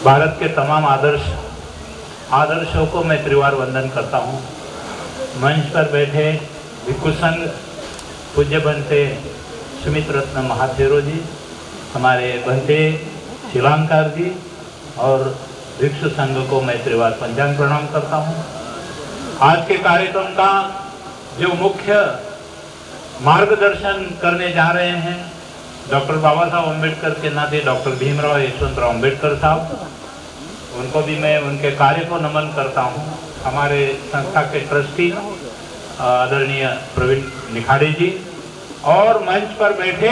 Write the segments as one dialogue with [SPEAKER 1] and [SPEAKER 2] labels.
[SPEAKER 1] भारत के तमाम आदर्शों को मैं त्रिवार वंदन करता हूँ। मंच पर बैठे भिक्षु संघ पूज्य बनते सुमित रत्न महाथेरो जी, हमारे बनते शिलांकार जी और भिक्षु संघ को मैं त्रिवार पंचांग प्रणाम करता हूँ। आज के कार्यक्रम का जो मुख्य मार्गदर्शन करने जा रहे हैं डॉक्टर बाबा साहब अम्बेडकर के नाते डॉक्टर भीमराव यशवंतराव अम्बेडकर साहब, उनको भी मैं उनके कार्य को नमन करता हूँ। हमारे संस्था के ट्रस्टी आदरणीय प्रवीण निखाड़े जी और मंच पर बैठे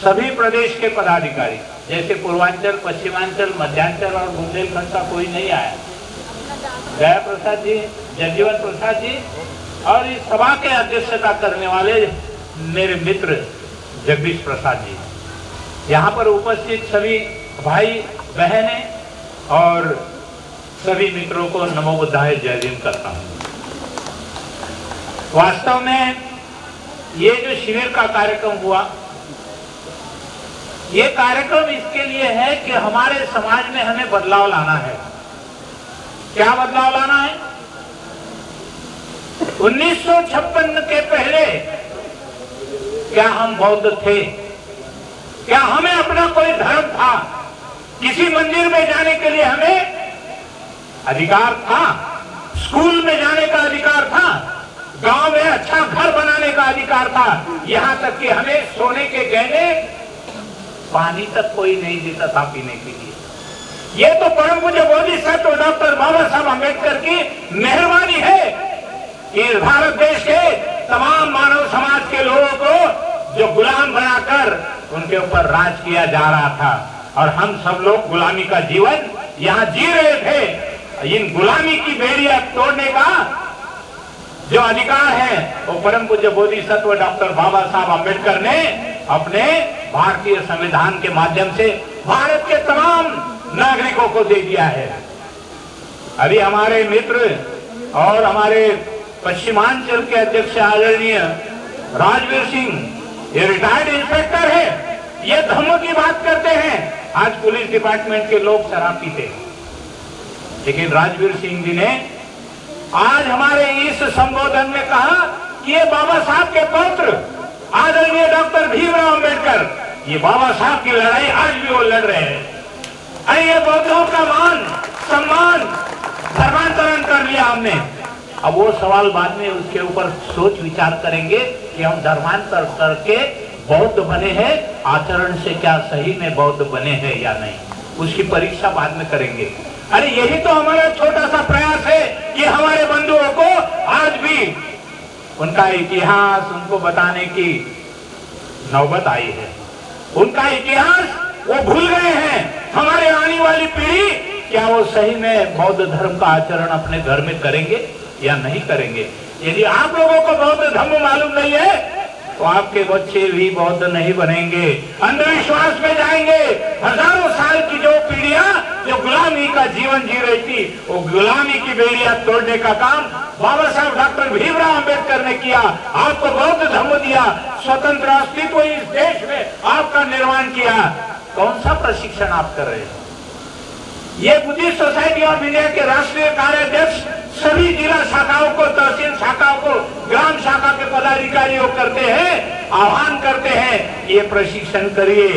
[SPEAKER 1] सभी प्रदेश के पदाधिकारी, जैसे पूर्वांचल, पश्चिमांचल, मध्यांचल और बुंदेलखंड का कोई नहीं आया, गया प्रसाद जी, जगजीवन प्रसाद जी और इस सभा के अध्यक्षता करने वाले मेरे मित्र जगदीश प्रसाद जी, यहाँ पर उपस्थित सभी भाई बहनें और सभी मित्रों को नमो बुद्धाय जय भीम करता हूँ। वास्तव में ये जो शिविर का कार्यक्रम हुआ, ये कार्यक्रम इसके लिए है कि हमारे समाज में हमें बदलाव लाना है। क्या बदलाव लाना है? 1956 के पहले क्या हम बौद्ध थे? क्या हमें अपना कोई धर्म था? किसी मंदिर में जाने के लिए हमें अधिकार था? स्कूल में जाने का अधिकार था? गांव में अच्छा घर बनाने का अधिकार था? यहां तक कि हमें सोने के गहने, पानी तक कोई नहीं देता था पीने के लिए। ये तो परम पूज्य बोधिसत्व डॉक्टर बाबा साहब अम्बेडकर की मेहरबानी है कि भारत देश के तमाम मानव समाज के लोगों को जो गुलाम बनाकर उनके ऊपर राज किया जा रहा था और हम सब लोग गुलामी का जीवन यहाँ जी रहे थे। इन गुलामी की बेड़ियां तोड़ने का जो अधिकार है वो परम पूज्य बोधिसत्व डॉक्टर बाबा साहब अम्बेडकर ने अपने भारतीय संविधान के माध्यम से भारत के तमाम नागरिकों को दे दिया है। अभी हमारे मित्र और हमारे पश्चिमांचल के अध्यक्ष आदरणीय राजवीर सिंह, ये रिटायर्ड इंस्पेक्टर है, ये धर्म की बात करते हैं। आज पुलिस डिपार्टमेंट के लोग शराब पीते हैं, लेकिन राजवीर सिंह जी ने आज हमारे इस संबोधन में कहा कि ये बाबा साहब के पौत्र आदरणीय डॉक्टर भीमराव अम्बेडकर, ये बाबा साहब की लड़ाई आज भी वो लड़ रहे हैं। अरे ये बौद्धों का मान सम्मान धर्मांतरण कर लिया हमने। अब वो सवाल बाद में उसके ऊपर सोच विचार करेंगे कि हम धर्मांतर करके बौद्ध बने हैं, आचरण से क्या सही में बौद्ध बने हैं या नहीं, उसकी परीक्षा बाद में करेंगे। अरे यही तो हमारा छोटा सा प्रयास है कि हमारे बंधुओं को आज भी उनका इतिहास उनको बताने की नौबत आई है। उनका इतिहास वो भूल गए हैं। हमारे आने वाली पीढ़ी क्या वो सही में बौद्ध धर्म का आचरण अपने घर में करेंगे या नहीं करेंगे? यदि आप लोगों को बौद्ध धर्म मालूम नहीं है तो आपके बच्चे भी बौद्ध नहीं बनेंगे, अंधविश्वास में जाएंगे। हजारों साल की जो पीढ़ियां जो गुलामी का जीवन जी रही थी, वो गुलामी की बेड़ियां तोड़ने का काम बाबा साहब डॉक्टर भीमराव अम्बेडकर ने किया। आपको बौद्ध धर्म दिया, स्वतंत्र अस्तित्व इस देश में आपका निर्माण किया। कौन सा प्रशिक्षण आप कर रहे हैं? ये बुद्धिस्ट सोसाइटी ऑफ इंडिया के राष्ट्रीय कार्याध्यक्ष सभी जिला शाखाओं को, तहसील शाखाओं को, ग्राम शाखा के पदाधिकारियों करते हैं, आह्वान करते हैं, ये प्रशिक्षण करिए,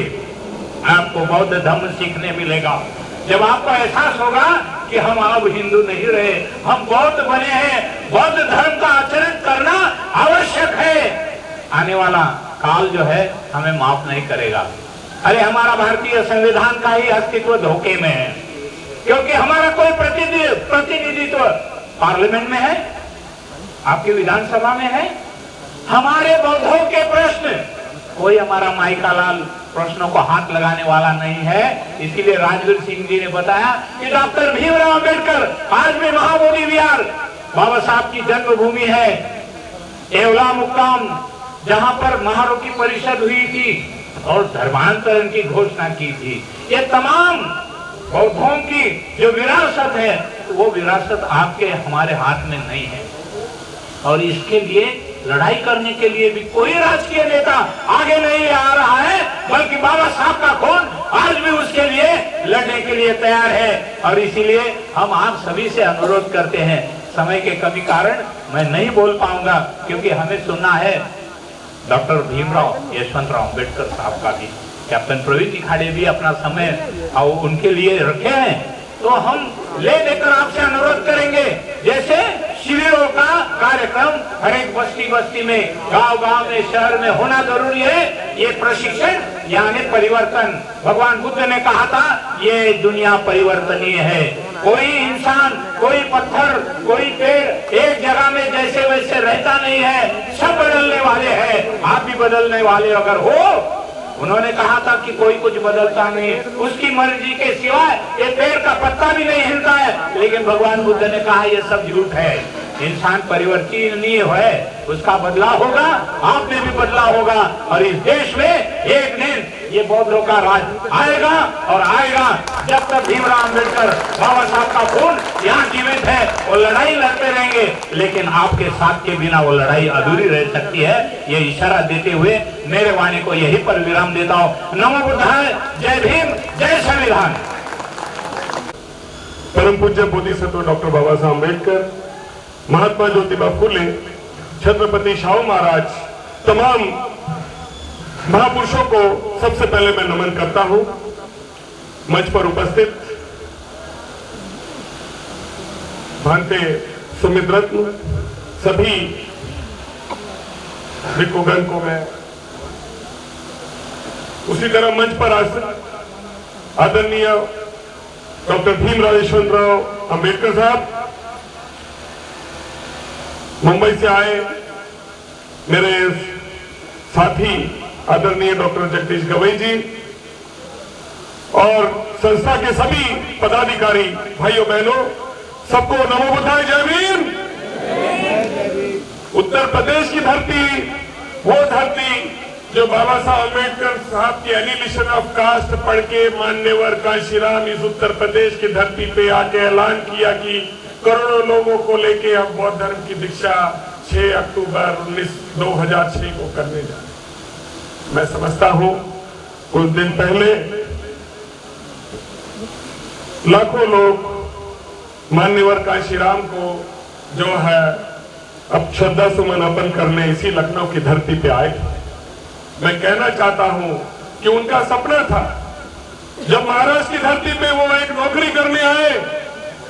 [SPEAKER 1] आपको बौद्ध धर्म सीखने मिलेगा। जब आपको एहसास होगा कि हम अब हिंदू नहीं रहे, हम बौद्ध बने हैं, बौद्ध धर्म का आचरण करना आवश्यक है, आने वाला काल जो है हमें माफ नहीं करेगा। अरे हमारा भारतीय संविधान का ही अस्तित्व धोखे में है, क्योंकि हमारा कोई प्रतिनिधित्व पार्लियामेंट में है, आपकी विधानसभा में है। हमारे बौद्धों के प्रश्न, कोई हमारा माइका लाल प्रश्नों को हाथ लगाने वाला नहीं है। इसीलिए राजवीर सिंह जी ने बताया कि डॉक्टर भीमराव अम्बेडकर आज भी महाबोधि विहार बाबा साहब की जन्मभूमि है, एवला मुक्काम, जहां पर महारोगी परिषद हुई थी और धर्मांतरण की घोषणा की थी। ये तमाम बौद्धों की जो विरासत है, वो विरासत आपके हमारे हाथ में नहीं है। और इसके लिए लड़ाई करने के लिए भी कोई राजकीय नेता आगे नहीं आ रहा है, बल्कि बाबा साहब का खून आज भी उसके लिए लड़ने के लिए तैयार है। और इसीलिए हम आप सभी से अनुरोध करते हैं, समय के कमी कारण मैं नहीं बोल पाऊंगा, क्योंकि हमें सुनना है डॉक्टर भीमराव यशवंतराव अम्बेडकर साहब का भी। कैप्टन प्रवीण तिखाड़े भी अपना समय और उनके लिए रखे हैं, तो हम ले लेकर आपसे अनुरोध करेंगे, जैसे शिविरों का कार्यक्रम हर एक बस्ती बस्ती में, गांव गांव में, शहर में होना जरूरी है। ये प्रशिक्षण यानी परिवर्तन, भगवान बुद्ध ने कहा था ये दुनिया परिवर्तनीय है। कोई इंसान, कोई पत्थर, कोई पेड़ एक जगह में जैसे वैसे रहता नहीं है, सब बदलने वाले हैं। आप भी बदलने वाले अगर हो, उन्होंने कहा था कि कोई कुछ बदलता नहीं, उसकी मर्जी के सिवाय ये पेड़ का पत्ता भी नहीं हिलता है। लेकिन भगवान बुद्ध ने कहा ये सब झूठ है, इंसान परिवर्तनीय है, उसका बदलाव होगा, आप में भी बदलाव होगा। और इस देश में एक दिन ये बौद्धों का राज आएगा और आएगा। जब तक भीमराव अम्बेडकर बाबा साहब का खून यहाँ जीवित है, वो लड़ाई लड़ते रहेंगे, लेकिन आपके साथ के बिना वो लड़ाई अधूरी रह सकती है। ये इशारा देते हुए मेरे वाणी को यहीं पर विराम देता हूँ। नमो बुद्धाय, जय भीम, जय संविधान।
[SPEAKER 2] परम पूज्य बोधिसत्व डॉक्टर बाबा साहब अम्बेडकर, महात्मा ज्योतिबा फुले, छत्रपति शाहू महाराज, तमाम महापुरुषों को सबसे पहले मैं नमन करता हूं। मंच पर उपस्थित भांते सुमित रत्न, सभी भिक्षुगण को मैं, उसी तरह मंच पर आदरणीय डॉक्टर भीमराव यशवंतराव अम्बेडकर साहब, मुंबई से आए मेरे साथी आदरणीय डॉक्टर जगदीश गवई जी, और संस्था के सभी पदाधिकारी भाइयों बहनों, सबको नमो बुद्धाय, जय भीम। उत्तर प्रदेश की धरती, वो धरती जो बाबा साहब अम्बेडकर साहब की एनिहिलेशन ऑफ कास्ट पढ़ के मान्यवर कांशीराम इस उत्तर प्रदेश की धरती पे आके ऐलान किया कि करोड़ों लोगों को लेके हम बौद्ध धर्म की दीक्षा 6 अक्टूबर 2006 को करने जा रहे हैं। मैं समझता हूं कुछ दिन पहले लाखों लोग मान्यवर कांशीराम को जो है अब श्रद्धा सुमन अर्पण करने इसी लखनऊ की धरती पे आए। मैं कहना चाहता हूं कि उनका सपना था, जब महाराष्ट्र की धरती पे वो एक नौकरी करने आए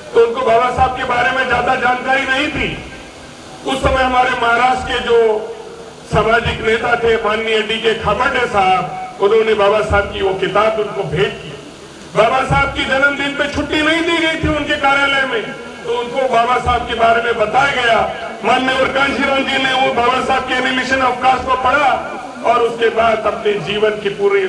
[SPEAKER 2] तो उनको बाबा साहब के बारे में ज्यादा जानकारी नहीं थी। उस समय हमारे महाराष्ट्र के जो सामाजिक नेता थे माननीय डी.के. खापर्डे साहब, उन्होंने बाबा साहब की वो किताब उनको भेंट की। बाबा साहब की जन्मदिन पे छुट्टी नहीं दी गई थी उनके कार्यालय में, तो उनको बाबा साहब के बारे में बताया गया। माननीय कांशीराम जी ने वो बाबा साहब के एनिहिलेशन ऑफ कास्ट को पढ़ा और उसके बाद अपने जीवन की पूरी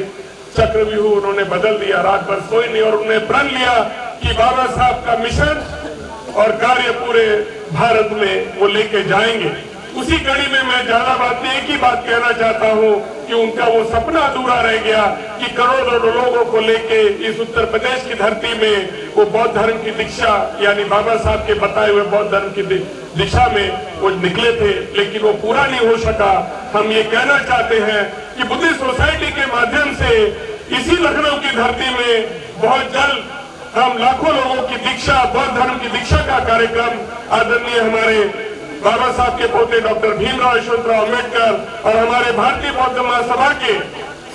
[SPEAKER 2] चक्रव्यूह उन्होंने बदल दिया। रात भर सोए नहीं और उन्होंने प्रण लिया कि बाबा साहब का मिशन और कार्य पूरे भारत में वो लेके जाएंगे। उसी कड़ी में मैं ज्यादा बात नहीं, एक ही बात कहना चाहता हूं कि उनका वो सपना अधूरा रह गया कि करोड़ों लोगों को लेके इस उत्तर प्रदेश की धरती में वो बौद्ध धर्म की दीक्षा यानी बाबा साहब के बताए हुए बौद्ध धर्म की दिशा में वो निकले थे, लेकिन वो पूरा नहीं हो सका। हम ये कहना चाहते हैं कि बुद्धिस्ट सोसाइटी के माध्यम से इसी लखनऊ की धरती में बहुत जल्द हम लाखों लोगों की दीक्षा, बौद्ध धर्म की दीक्षा का कार्यक्रम आदरणीय हमारे बाबा साहब के पोते डॉक्टर भीमराव यशवंतराव अम्बेडकर और हमारे भारतीय बौद्ध महासभा के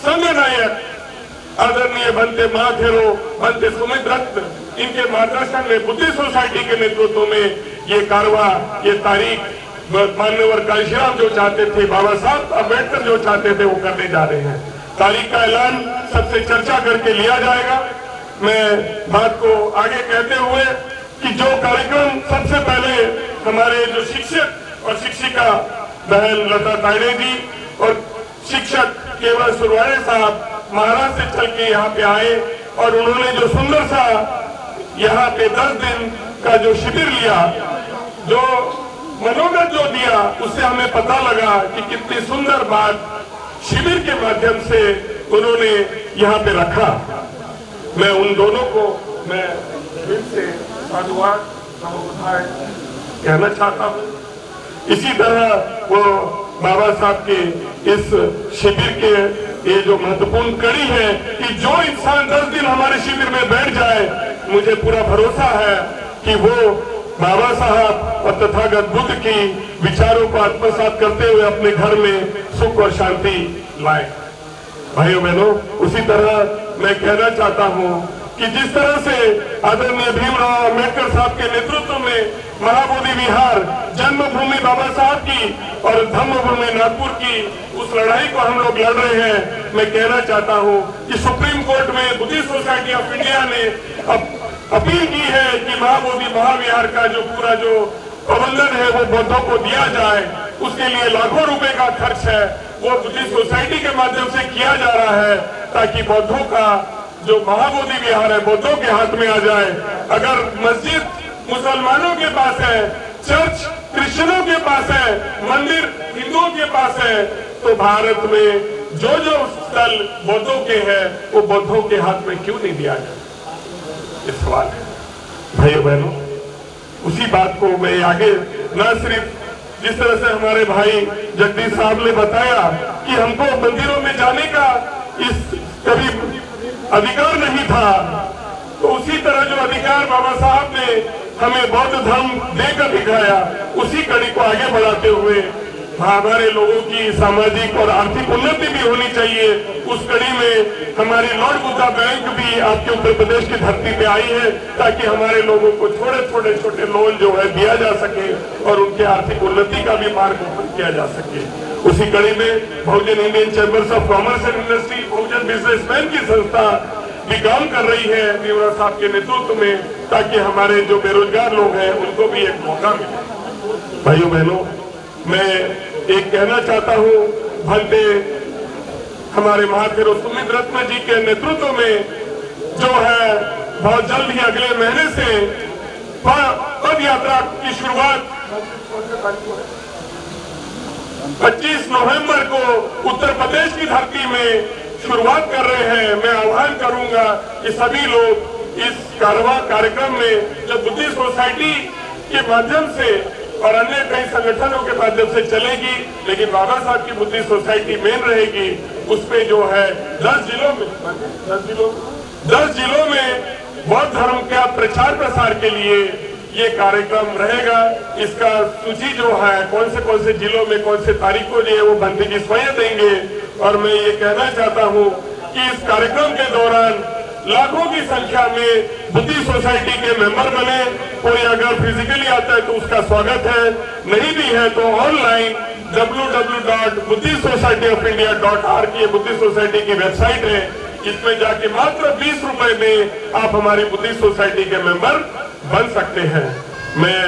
[SPEAKER 2] संघ नायक आदरणीय बनते महाथेरो, बनते सुमित रत्न, इनके मार्गदर्शन में बुद्धिस्ट सोसाइटी के नेतृत्व में ये कारवा, ये तारीख मान्यवर कांशीराम जो चाहते थे, बाबा साहब अम्बेडकर जो चाहते थे, वो करने जा रहे हैं। तारीख का ऐलान सबसे चर्चा करके लिया जाएगा। मैं बात को आगे कहते हुए कि जो कार्यक्रम सबसे पहले हमारे जो शिक्षक और शिक्षिका बहन लता तायडे जी और शिक्षक केवल सुरवाड़े साहब महाराष्ट्र से चल के यहाँ पे आए और उन्होंने जो सुंदर सा यहाँ पे 10 दिन का जो शिविर लिया, जो मनोगत जो दिया, उससे हमें पता लगा कि कितनी सुंदर बात शिविर के माध्यम से उन्होंने यहाँ पे रखा। मैं उन दोनों को मैं दिल से साधुवाद कहना चाहता हूँ। इसी तरह वो बाबा साहब के इस शिविर के ये जो महत्वपूर्ण कड़ी है कि जो इंसान 10 दिन हमारे शिविर में बैठ जाए, मुझे पूरा भरोसा है कि वो बाबा साहब और तथागत बुद्ध की विचारों को आत्मसात करते हुए अपने घर में सुख और शांति लाए। भाइयों बहनों, उसी तरह मैं कहना चाहता हूं कि जिस तरह से आदरणीय भीमराव अम्बेडकर साहब के नेतृत्व में महाबोधि विहार, जन्मभूमि बाबा साहब की और धम्मभूमि नागपुर की उस लड़ाई को हम लोग लड़ रहे हैं, मैं कहना चाहता हूं कि सुप्रीम कोर्ट में बुद्धिस्ट सोसाइटी ऑफ इंडिया ने अपील की है कि महाबोधि महाविहार का जो पूरा जो प्रबंधन है वो बौद्धों को दिया जाए। उसके लिए लाखों रुपए का खर्च है वो बुद्धिस्ट सोसाइटी के माध्यम से किया जा रहा है, ताकि बौद्धों का जो महाबोधि विहार है बौद्धों के हाथ में आ जाए। अगर मस्जिद मुसलमानों के पास है, चर्च क्रिश्चियनों के पास है, मंदिर हिंदुओं के पास है, तो भारत में जो जो स्थल बौद्धों के हैं वो बौद्धों के हाथ में क्यों नहीं दिया जाए? ये सवाल है भाइयों बहनों। उसी बात को मैं आगे न सिर्फ जिस तरह से हमारे भाई जगदीश साहब ने बताया कि हमको मंदिरों में जाने का इस कभी अधिकार नहीं था, तो उसी तरह जो अधिकार बाबा साहब ने हमें बौद्ध धर्म देकर दिखाया, उसी कड़ी को आगे बढ़ाते हुए हमारे लोगों की सामाजिक और आर्थिक उन्नति भी होनी चाहिए। उस कड़ी में हमारी लॉर्ड बुद्धा बैंक भी आपके उत्तर प्रदेश की धरती पे आई है, ताकि हमारे लोगों को छोटे लोन जो है दिया जा सके और उनके आर्थिक उन्नति का भी मार्ग ओपन किया जा सके। उसी कड़ी में Bahujan Indian chambers of commerce and industry, बहुजन बिजनेसमैन की संस्था भी काम कर रही है भीमराव साहब के नेतृत्व में, ताकि हमारे जो बेरोजगार लोग हैं उनको भी एक मौका मिले। भाइयों बहनों, मैं एक कहना चाहता हूं, भंते हमारे महाथिरो सुमित रत्न जी के नेतृत्व में जो है बहुत जल्द ही अगले महीने से पद यात्रा की शुरुआत 25 नवंबर को उत्तर प्रदेश की धरती में शुरुआत कर रहे हैं। मैं आह्वान करूंगा कि सभी लोग इस कार्यक्रम में जो बुद्धिस्ट सोसाइटी के माध्यम से और अन्य कई संगठनों के माध्यम से चलेगी, लेकिन बाबा साहब की बुद्धिस्ट सोसाइटी मेन रहेगी, उस पे जो है 10 जिलों में बौद्ध धर्म का प्रचार प्रसार के लिए ये कार्यक्रम रहेगा। इसका सूची जो है कौन से जिलों में कौन से तारीख को जो है वो बंदी जी स्वयं देंगे। और मैं ये कहना चाहता हूँ कि इस कार्यक्रम के दौरान लाखों की संख्या में बुद्धिस्ट सोसाइटी के मेंबर बने। कोई अगर फिजिकली आता है तो उसका स्वागत है, नहीं भी है तो ऑनलाइन www.buddhistsocietyofIndia.org ये बुद्धिस्ट सोसाइटी की वेबसाइट है, इसमें जाके मात्र 20 रुपए में आप हमारी बुद्धिस्ट सोसाइटी के मेंबर बन सकते हैं। मैं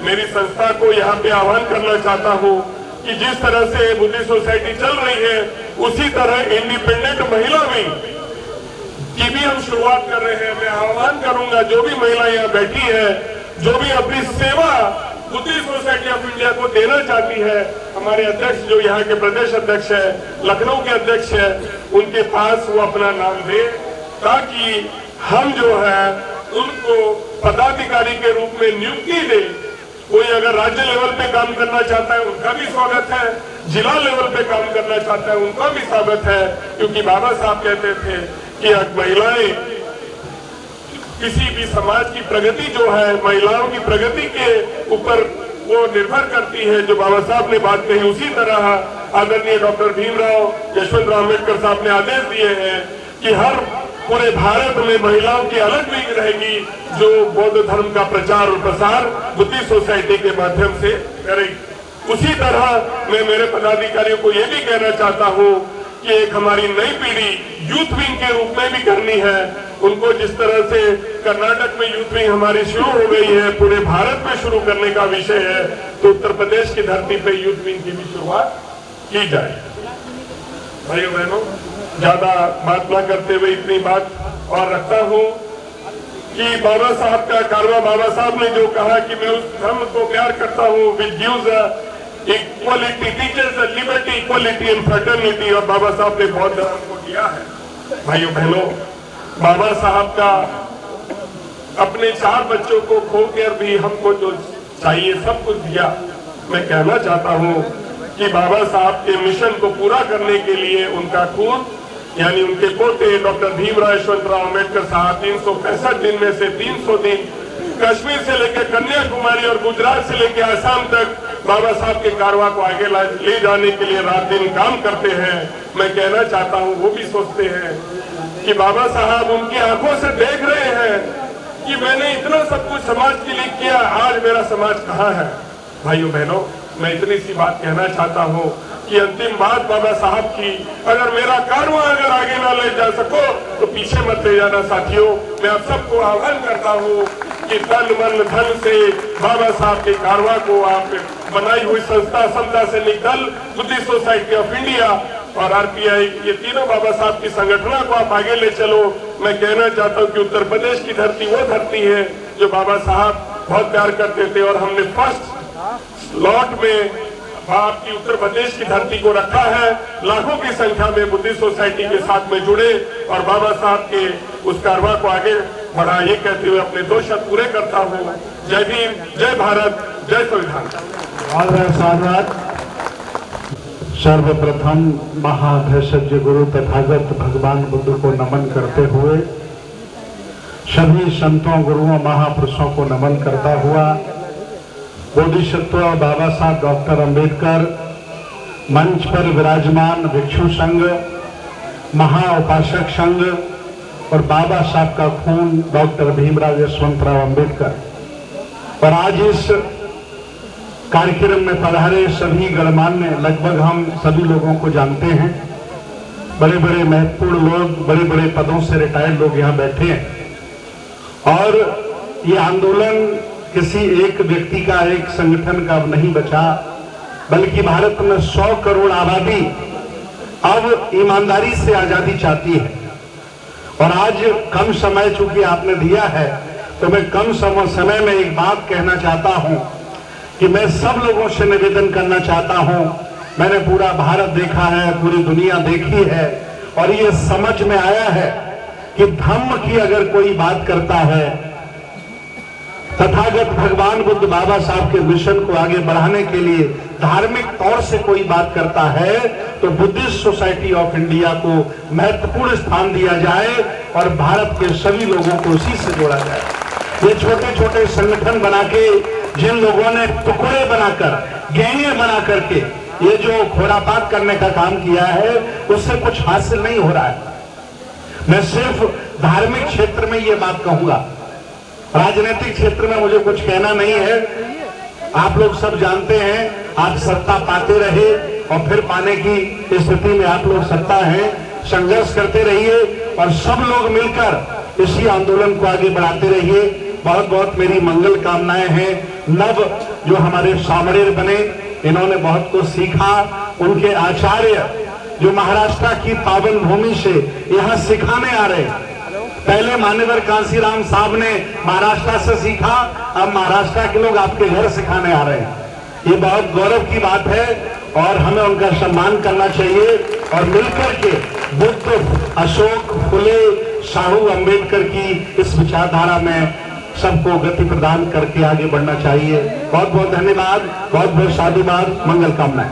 [SPEAKER 2] मेरी संस्था को यहाँ पे आह्वान करना चाहता हूँ कि जिस तरह से बुद्धिस्ट सोसाइटी चल रही है, उसी तरह इंडिपेंडेंट महिला की भी हम शुरुआत कर रहे हैं। मैं आह्वान करूंगा जो भी महिला यहाँ बैठी है, जो भी अपनी सेवा बुद्धिस्ट सोसाइटी ऑफ इंडिया को देना चाहती है, हमारे अध्यक्ष जो यहाँ के प्रदेश अध्यक्ष है, लखनऊ के अध्यक्ष है, उनके पास वो अपना नाम दे, ताकि हम जो है उनको पदाधिकारी के रूप में नियुक्ति दे। कोई अगर राज्य लेवल पे काम करना चाहता है उनका भी स्वागत है, जिला लेवल पे काम करना चाहता है उनका भी स्वागत है, क्योंकि बाबा साहब कहते थे कि महिलाएं किसी भी समाज की प्रगति जो है महिलाओं की प्रगति के ऊपर वो निर्भर करती है। जो बाबा साहब ने बात कही, उसी तरह आदरणीय डॉक्टर भीमराव यशवंतराव अम्बेडकर साहब ने आदेश दिए हैं कि हर पूरे भारत में महिलाओं की अलग विंग रहेगी जो बौद्ध धर्म का प्रचार और प्रसार बुद्धिस्ट सोसाइटी के माध्यम से करेगी। उसी तरह मैं मेरे पदाधिकारियों को यह भी कहना चाहता हूँ कि एक हमारी नई पीढ़ी यूथ विंग के रूप में भी करनी है। उनको जिस तरह से कर्नाटक में यूथ विंग हमारी शुरू हो गई है, पूरे भारत में शुरू करने का विषय है, तो उत्तर प्रदेश की धरती पे यूथ विंग की भी शुरुआत की जाए। भाइयों बहनों, ज्यादा बात न करते हुए इतनी बात और रखता हूँ कि बाबा साहब का कारवा, बाबा साहब ने जो कहा कि मैं उस धर्म को प्यार करता हूँ which gives equality, teachers liberty, equality and fraternity, और बाबा साहब ने बौद्ध धर्म को दिया है। भाइयों बहनों, बाबा साहब का अपने 4 बच्चों को खोकर भी हमको जो चाहिए सब कुछ दिया। मैं कहना चाहता हूँ कि बाबा साहब के मिशन को पूरा करने के लिए उनका खून यानी उनके पोते डॉक्टर भीमराव यशवंतराव अम्बेडकर साहब 365 दिन में से 300 दिन कश्मीर से लेकर कन्याकुमारी और गुजरात से लेकर आसाम तक बाबा साहब के कारवां को आगे ले जाने के लिए रात दिन काम करते हैं। मैं कहना चाहता हूं, वो भी सोचते हैं कि बाबा साहब उनकी आंखों से देख रहे हैं कि मैंने इतना सब कुछ समाज के लिए किया, आज मेरा समाज कहाँ है। भाइयों बहनों, मैं इतनी सी बात कहना चाहता हूँ कि अंतिम बात बाबा साहब की, अगर मेरा कारवां अगर आगे ना ले जा सको तो पीछे मत ले जाना साथियों। मैं आप सबको आह्वान करता हूँ कि तन मन धन से बाबा साहब के कारवां को आप बनाई हुई संस्था समता सैनिक दल, बुद्धिस्ट सोसाइटी ऑफ इंडिया और आरपीआई, ये तीनों बाबा साहब की संगठना को आप आगे ले चलो। मैं कहना चाहता हूँ कि उत्तर प्रदेश की धरती वो धरती है जो बाबा साहब बहुत प्यार करते थे और हमने फर्स्ट लॉट में आपकी उत्तर प्रदेश की धरती को रखा है। लाखों की संख्या में बुद्धिस्ट सोसाइटी के साथ में जुड़े और बाबा साहब के उस कारवां को आगे बढ़ा, ये कहते हुए अपने 2 शब्द पूरे करता हूँ। जय भीम, जय भारत, जय संविधान।
[SPEAKER 3] सर्वप्रथम महाभेषज गुरु तथागत भगवान बुद्ध को नमन करते हुए, सभी संतों गुरुओं महापुरुषों को नमन करता हुआ, बोधिसत्व बाबा साहब डॉक्टर अंबेडकर, मंच पर विराजमान भिक्षु संघ, महाउपासक संघ और बाबा साहब का खून डॉक्टर भीमराव यशवंतराव अंबेडकर और आज इस कार्यक्रम में पधारे सभी गणमान्य, लगभग हम सभी लोगों को जानते हैं, बड़े बड़े महत्वपूर्ण लोग, बड़े बड़े पदों से रिटायर्ड लोग यहाँ बैठे हैं और ये आंदोलन किसी एक व्यक्ति का, एक संगठन का नहीं बचा, बल्कि भारत में 100 करोड़ आबादी अब ईमानदारी से आजादी चाहती है। और आज कम समय चूंकि आपने दिया है तो मैं कम समय में एक बात कहना चाहता हूं कि मैं सब लोगों से निवेदन करना चाहता हूं। मैंने पूरा भारत देखा है, पूरी दुनिया देखी है और ये समझ में आया है कि धम्म की अगर कोई बात करता है, तथागत भगवान बुद्ध बाबा साहब के मिशन को आगे बढ़ाने के लिए धार्मिक तौर से कोई बात करता है तो बुद्धिस्ट सोसाइटी ऑफ इंडिया को महत्वपूर्ण स्थान दिया जाए और भारत के सभी लोगों को उसी से जोड़ा जाए। ये छोटे छोटे संगठन बना के, जिन लोगों ने टुकड़े बनाकर, गैंगे बना करके ये जो खोरापात करने का काम किया है, उससे कुछ हासिल नहीं हो रहा है। मैं सिर्फ धार्मिक क्षेत्र में ये बात कहूंगा, राजनीतिक क्षेत्र में मुझे कुछ कहना नहीं है। आप लोग सब जानते हैं, आप सत्ता पाते रहे और फिर पाने की स्थिति में आप लोग सत्ता है, संघर्ष करते रहिए और सब लोग मिलकर इसी आंदोलन को आगे बढ़ाते रहिए। बहुत बहुत मेरी मंगल कामनाएं हैं। नव जो हमारे सामरेर बने, इन्होंने बहुत कुछ सीखा। उनके आचार्य जो महाराष्ट्र की पावन भूमि से यहाँ सिखाने आ रहे हैं, पहले मान्यवर कांसीराम साहब ने महाराष्ट्र से सीखा, अब महाराष्ट्र के लोग आपके घर सिखाने आ रहे हैं। ये बहुत गौरव की बात है और हमें उनका सम्मान करना चाहिए और मिलकर के बुद्ध, अशोक, फुले, साहू, अंबेडकर की इस विचारधारा में सबको गति प्रदान करके आगे बढ़ना चाहिए। बहुत बहुत धन्यवाद, बहुत बहुत साधुवाद, मंगल कामनाएं।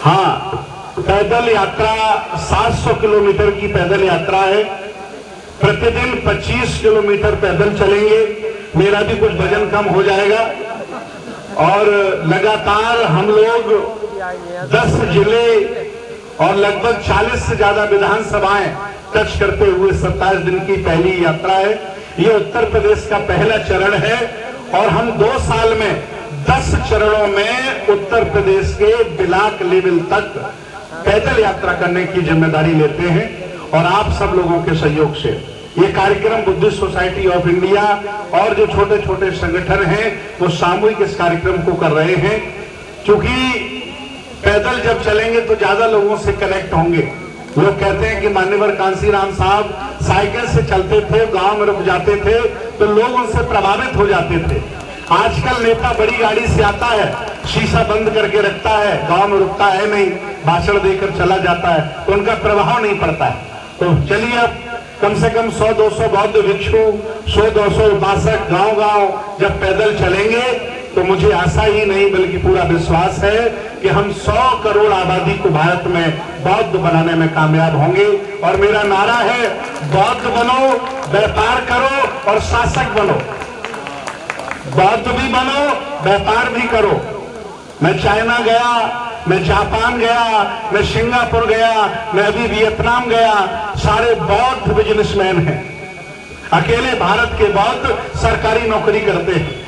[SPEAKER 3] हाँ, पैदल यात्रा 700 किलोमीटर की पैदल यात्रा है। प्रतिदिन 25 किलोमीटर पैदल चलेंगे। मेरा भी कुछ वजन कम हो जाएगा और लगातार हम लोग 10 जिले और लगभग 40 से ज्यादा विधानसभाएं टच करते हुए 27 दिन की पहली यात्रा है। ये उत्तर प्रदेश का पहला चरण है और हम 2 साल में 10 चरणों में उत्तर प्रदेश के ब्लॉक लेवल तक पैदल यात्रा करने की जिम्मेदारी लेते हैं और आप सब लोगों के सहयोग से ये कार्यक्रम बुद्धिस्ट सोसाइटी ऑफ इंडिया और जो छोटे छोटे संगठन हैं वो सामूहिक इस कार्यक्रम को कर रहे हैं। क्योंकि पैदल जब चलेंगे तो ज्यादा लोगों से कनेक्ट होंगे। लोग कहते हैं कि मान्यवर कांसीराम साहब साइकिल से चलते थे, गांव में रुक जाते थे तो लोग उनसे प्रभावित हो जाते थे। आजकल नेता बड़ी गाड़ी से आता है, शीशा बंद करके रखता है, गांव में रुकता है नहीं, भाषण देकर चला जाता है, तो उनका प्रभाव नहीं पड़ता है। तो चलिए अब कम से कम 100-200 बौद्ध भिक्षु, 100-200 उपासक गांव-गांव जब पैदल चलेंगे तो मुझे आशा ही नहीं बल्कि पूरा विश्वास है कि हम 100 करोड़ आबादी को भारत में बौद्ध बनाने में कामयाब होंगे। और मेरा नारा है, बौद्ध बनो, व्यापार करो और शासक बनो। बौद्ध भी बनो, व्यापार भी करो। मैं चाइना गया, मैं जापान गया, मैं सिंगापुर गया, मैं अभी वियतनाम गया, सारे बौद्ध बिजनेसमैन हैं। अकेले भारत के बौद्ध सरकारी नौकरी करते हैं।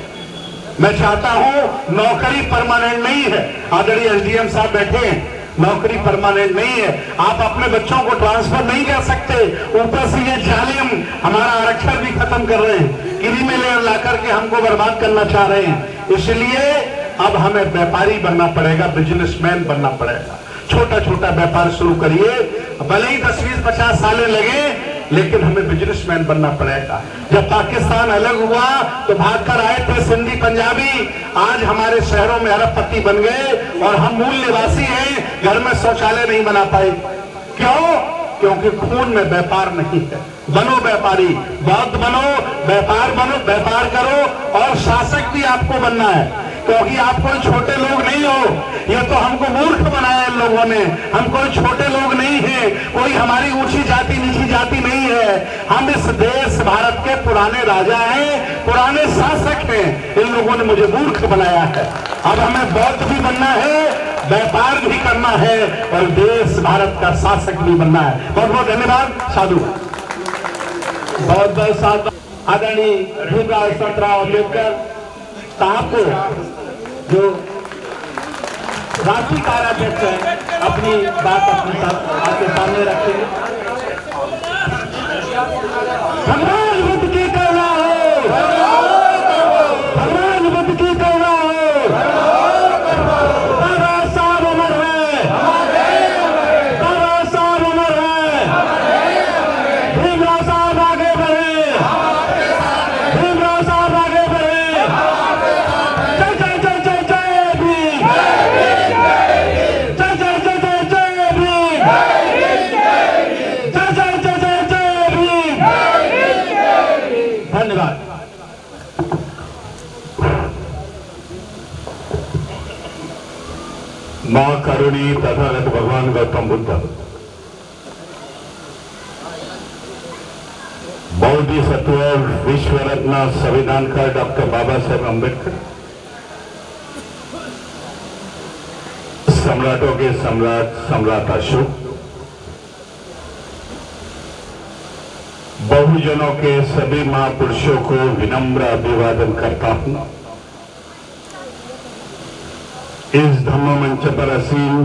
[SPEAKER 3] मैं चाहता हूं नौकरी परमानेंट नहीं है। आदरणीय एसडीएम साहब बैठे हैं, नौकरी परमानेंट नहीं है। आप अपने बच्चों को ट्रांसफर नहीं कर सकते। ऊपर से ये जालिम हमारा आरक्षण भी खत्म कर रहे हैं, क्रीमी लेयर ला करके हमको बर्बाद करना चाह रहे हैं। इसलिए अब हमें व्यापारी बनना पड़ेगा, बिजनेसमैन बनना पड़ेगा। छोटा छोटा व्यापार शुरू करिए, भले ही 10, 20, 50 साल लगे, लेकिन हमें बिजनेसमैन बनना पड़ेगा। जब पाकिस्तान अलग हुआ तो भागकर आए थे सिंधी पंजाबी, आज हमारे शहरों में अरबपति बन गए और हम मूल निवासी हैं, घर में शौचालय नहीं बना पाए। क्यों? क्योंकि खून में व्यापार नहीं है। बनो व्यापारी, बौद्ध बनो, व्यापार करो और शासक भी आपको बनना है। क्योंकि आप कोई छोटे लोग नहीं हो। ये तो हमको मूर्ख बनाया इन लोगों ने। हम कोई छोटे लोग नहीं हैं, कोई हमारी ऊंची जाति नीची जाति नहीं है। हम इस देश भारत के पुराने राजा हैं, पुराने शासक हैं। इन लोगों ने मुझे मूर्ख बनाया है। अब हमें बौद्ध भी बनना है, व्यापार भी करना है और देश भारत का शासक भी बनना है। बहुत बहुत धन्यवाद। साधु। बहुत बहुत साधु। आदरणीय भीमराव संतराव अम्बेडकर साहब को, जो राष्ट्रीय कार्याध्यक्ष है, अपनी बात अपने साथ आपके सामने रखेंगे। भगवान बुद्ध की करुणा हो, भगवान बुद्ध की करुणा हो। बाबा साहब अमर है, बाबा साहब अमर है। भीमराव साहब आगे बढ़े, भीमराव साहब आगे बढ़े।
[SPEAKER 2] मां करुणी तथागत भगवान गौतम बुद्ध, बोधिसत्व विश्व रत्न संविधानकार डॉक्टर बाबा साहेब अम्बेडकर, सम्राटों के सम्राट सम्राट अशोक, बहुजनों के सभी महापुरुषों को विनम्र अभिवादन करता हूं। इस धम्म मंच पर असीम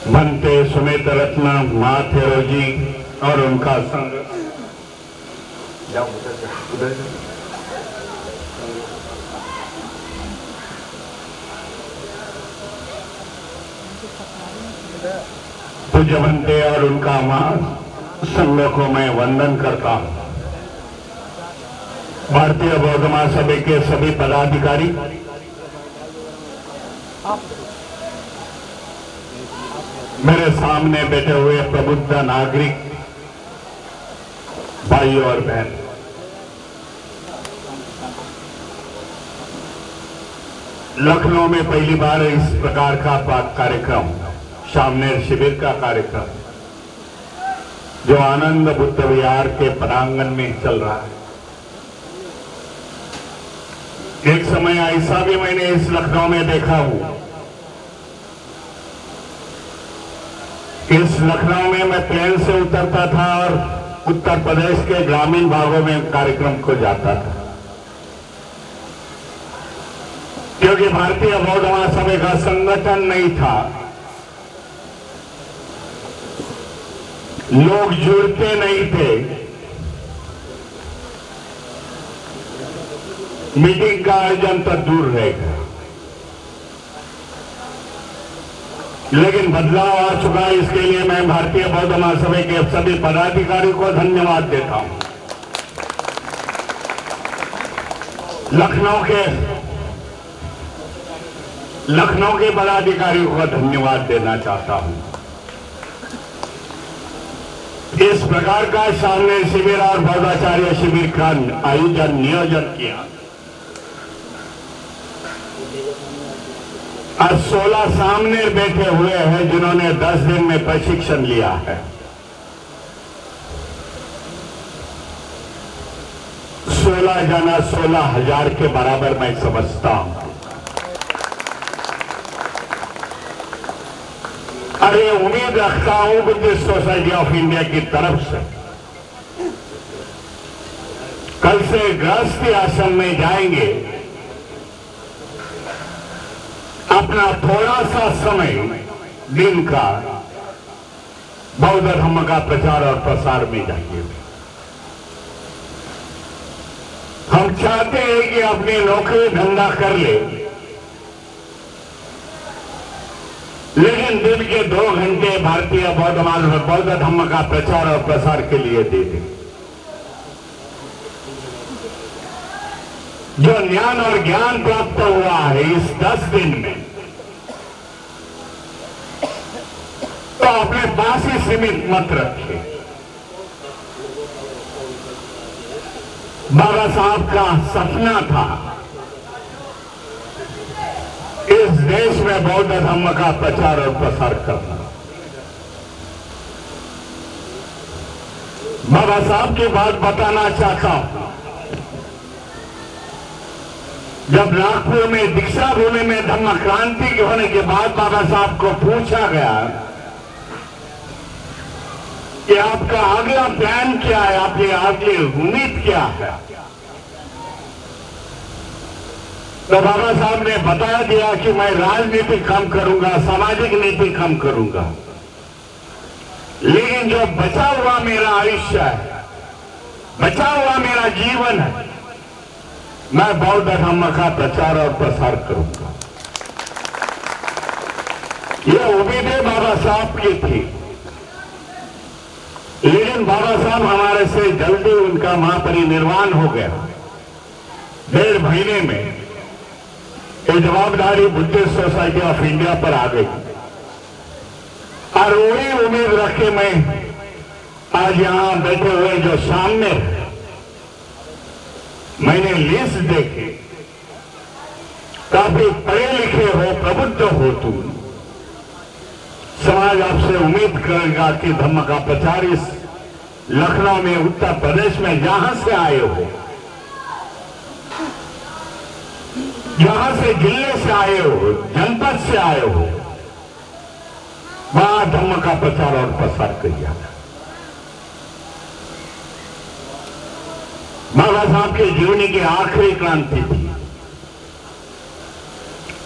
[SPEAKER 2] बनते सुमित रत्न माथेरो जी और उनका संग, पूज्य बनते और उनका संघ को मैं वंदन करता हूं। भारतीय बौद्ध महासभा के सभी पदाधिकारी, मेरे सामने बैठे हुए प्रबुद्ध नागरिक भाई और बहन, लखनऊ में पहली बार इस प्रकार का कार्यक्रम, सामने शिविर का कार्यक्रम जो आनंद बुद्ध विहार के प्रांगण में चल रहा है। एक समय ऐसा भी मैंने इस लखनऊ में देखा हूं। इस लखनऊ में मैं प्लेन से उतरता था और उत्तर प्रदेश के ग्रामीण भागों में कार्यक्रम को जाता था, क्योंकि भारतीय बौद्ध महासभा का संगठन नहीं था। लोग जुड़ते नहीं थे, मीटिंग का आयोजन तो दूर रहेगा। लेकिन बदलाव आ चुका है, इसके लिए मैं भारतीय बौद्ध महासभा के सभी पदाधिकारियों को धन्यवाद देता हूं। लखनऊ के पदाधिकारियों को धन्यवाद देना चाहता हूं।
[SPEAKER 4] इस प्रकार का सामने शिविर और बौद्धाचार्य शिविर का नियोजन किया और 16 सामने बैठे हुए हैं जिन्होंने 10 दिन में प्रशिक्षण लिया है। 16 जना 16,000 के बराबर मैं समझता हूं। और ये उम्मीद रखता हूं बुद्धिस्ट सोसाइटी ऑफ इंडिया की तरफ से कल से गृहस्थी आश्रम में जाएंगे, अपना थोड़ा सा समय दिन का बौद्ध धर्म का प्रचार और प्रसार में जाइए। हम चाहते हैं कि अपनी नौकरी धंधा कर ले, लेकिन दिन के 2 घंटे भारतीय बौद्ध धर्म का प्रचार और प्रसार के लिए दे दें। जो ज्ञान और ज्ञान प्राप्त हुआ है इस 10 दिन में, तो अपने पास ही सीमित मत रखें। बाबा साहब का सपना था इस देश में बौद्ध धर्म का प्रचार और प्रसार करना। बाबा साहब की बात बताना चाहता हूं। जब नागपुर में दीक्षा भूमि में धम्म क्रांति होने के बाद बाबा साहब को पूछा गया कि आपका अगला प्लान क्या है, आपकी अगली उम्मीद क्या है, तो बाबा साहब ने बता दिया कि मैं राजनीति कम करूंगा, सामाजिक नीति कम करूंगा, लेकिन जो बचा हुआ मेरा आयुष्य है, बचा हुआ मेरा जीवन है, मैं बौद्ध धर्म का प्रचार और प्रसार करूंगा। ये उम्मीदें बाबा साहब की थी, लेकिन बाबा साहब हमारे से जल्दी उनका महापरिनिर्वाण हो गया। 1.5 महीने में ये जवाबदारी बुद्धिस्ट सोसाइटी ऑफ इंडिया पर आ गई और वही उम्मीद रख के मैं आज यहां बैठे हुए जो सामने है, मैंने लिस्ट देखे, काफी पढ़े लिखे हो, प्रबुद्ध हो तुम, समाज आपसे उम्मीद करेगा कि धर्म का प्रचार इस लखनऊ में, उत्तर प्रदेश में जहां से आए हो, जहां से जिले से आए हो, जनपद से आए हो, वहां धर्म का प्रचार और प्रसार किया। बाबा साहब के जीवनी की आखिरी क्रांति थी।